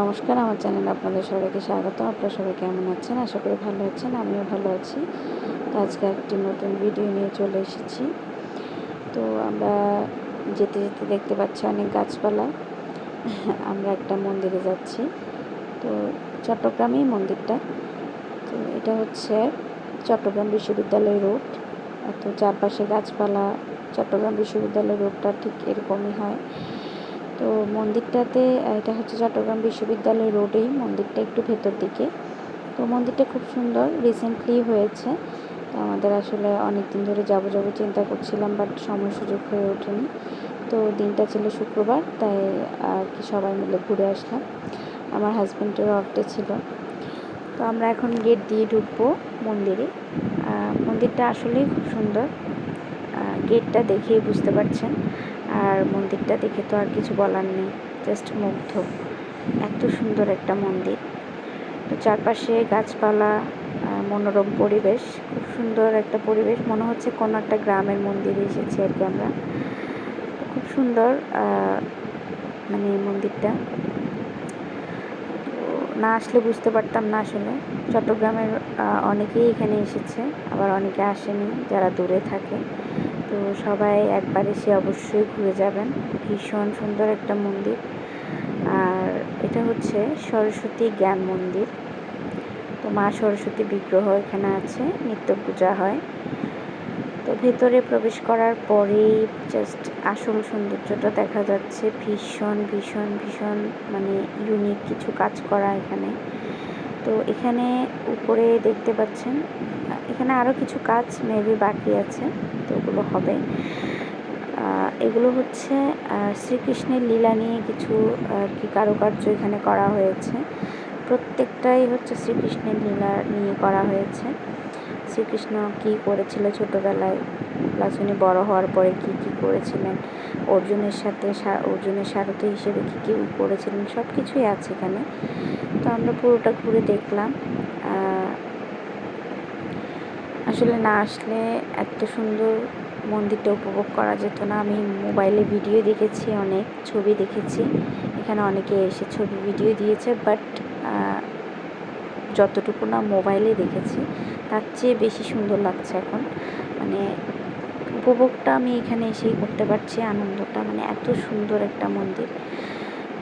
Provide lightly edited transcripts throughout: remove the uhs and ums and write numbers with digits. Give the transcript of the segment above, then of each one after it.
নমস্কার, আমার চ্যানেলে আপনাদের সবাইকে স্বাগত। আপনারা সবাই কেমন আছেন? আশা করি ভালো আছেন। আমিও ভালো আছি। তো আজকে একটি নতুন ভিডিও নিয়ে চলে এসেছি। তো আমরা যেতে যেতে দেখতে পাচ্ছি অনেক গাছপালা। আমরা একটা মন্দিরে যাচ্ছি। তো চট্টগ্রামেই মন্দিরটা। তো এটা হচ্ছে চট্টগ্রাম বিশ্ববিদ্যালয় রোড। তো চারপাশে গাছপালা। চট্টগ্রাম বিশ্ববিদ্যালয় রোডটা ঠিক এরকমই হয়। তো মন্দিরটাতে এটা হচ্ছে চট্টগ্রাম বিশ্ববিদ্যালয় রোডেই, মন্দিরটা একটু ভেতর দিকে। তো মন্দিরটা খুব সুন্দর, রিসেন্টলি হয়েছে। তো আমাদের আসলে অনেক দিন ধরে যাব চিন্তা করছিলাম, বাট সময় সুযোগ হয়ে ওঠেনি। তো দিনটা ছিল শুক্রবার, তাই আর কি সবাই মিলে ঘুরে আসলাম। আমার হাজব্যান্ডেরও অফ ডে ছিল। তো আমরা এখন গেট দিয়ে ঢুকবো মন্দিরে। মন্দিরটা আসলেই খুব সুন্দর, গেটটা দেখেই বুঝতে পারছেন। আর মন্দিরটা দেখে তো আর কিছু বলার নেই, জাস্ট মুগ্ধ। এত সুন্দর একটা মন্দির। তো চারপাশে গাছপালা, মনোরম পরিবেশ, খুব সুন্দর একটা পরিবেশ। মনে হচ্ছে কোনো একটা গ্রামের মন্দিরে এসেছি আর কি আমরা। তো খুব সুন্দর মানে মন্দিরটা। না আসলে বুঝতে পারতাম না আসলে। চট্টগ্রামের অনেকেই এখানে এসেছে, আবার অনেকে আসেনি যারা দূরে থাকে। তো সবাই একবার এসে অবশ্যই ঘুরে যাবেন। ভীষণ সুন্দর একটা মন্দির। আর এটা হচ্ছে সরস্বতী জ্ঞান মন্দির। তো মা সরস্বতী বিগ্রহ এখানে আছে, নিত্য পূজা হয়। তো ভেতরে প্রবেশ করার পরেই জাস্ট আসল সৌন্দর্যটা দেখা যাচ্ছে। ভীষণ ভীষণ ভীষণ মানে ইউনিক কিছু কাজ করা এখানে। তো এখানে উপরে দেখতে পাচ্ছেন, এখানে আরও কিছু কাজ মেবি বাকি আছে, তো ওগুলো হবে। এগুলো হচ্ছে শ্রীকৃষ্ণের লীলা নিয়ে কিছু কি কারুকার্য এখানে করা হয়েছে। প্রত্যেকটাই হচ্ছে শ্রীকৃষ্ণের লীলা নিয়ে করা হয়েছে। শ্রীকৃষ্ণ কী করেছিল ছোটোবেলায়, প্লাস উনি বড় হওয়ার পরে কী কী করেছিলেন, অর্জুনের সাথে অর্জুনের সারথি হিসেবে কী কী করেছিলেন, সব কিছুই আছে এখানে। তো আমরা পুরোটা ঘুরে দেখলাম। আসলে না আসলে এত সুন্দর মন্দিরটা উপভোগ করা যেত না। আমি মোবাইলে ভিডিও দেখেছি, অনেক ছবি দেখেছি, এখানে অনেকে এসে ছবি ভিডিও দিয়েছে, বাট যতটুকু না মোবাইলে দেখেছি তার চেয়ে বেশি সুন্দর লাগছে এখন। মানে উপভোগটা আমি এখানে এসেই করতে পারছি, আনন্দটা, মানে এত সুন্দর একটা মন্দির।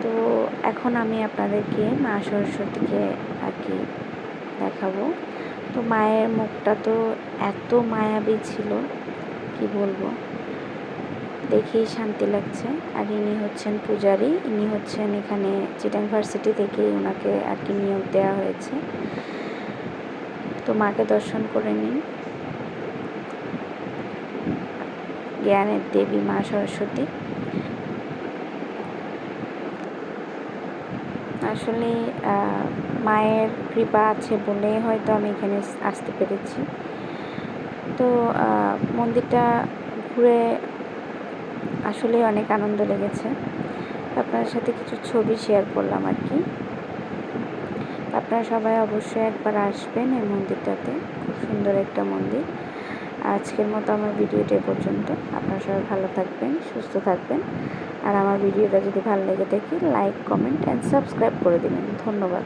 তো এখন আমি আপনাদেরকে মা সরস্বতীকে আর কি দেখাবো। তো মায়ের মুখটা তো এত মায়াবী ছিল, কি বলবো, দেখেই শান্তি লাগছে। আর ইনি হচ্ছেন পূজারী, ইনি হচ্ছেন এখানে চিটাং ভার্সিটি থেকে ওনাকে আর কি নিয়োগ দেওয়া হয়েছে। তো মাকে দর্শন করে নিন। জ্ঞানের দেবী মা সরস্বতী। আসলে মায়ের কৃপা আছে বলে হয়তো আমি এখানে আসতে পেরেছি। তো মন্দিরটা ঘুরে আসলে অনেক আনন্দ লেগেছে। আপনার সাথে কিছু ছবি শেয়ার করলাম আর কি। আপনারা সবাই অবশ্যই একবার আসবেন এই মন্দিরটাতে, খুব সুন্দর একটা মন্দির। আজকের মতো আমার ভিডিওটা এ পর্যন্ত। আপনারা সবাই ভালো থাকবেন, সুস্থ থাকবেন। আর আমার ভিডিওটা যদি ভালো লেগে থাকে, লাইক, কমেন্ট অ্যান্ড সাবস্ক্রাইব করে দেবেন। ধন্যবাদ।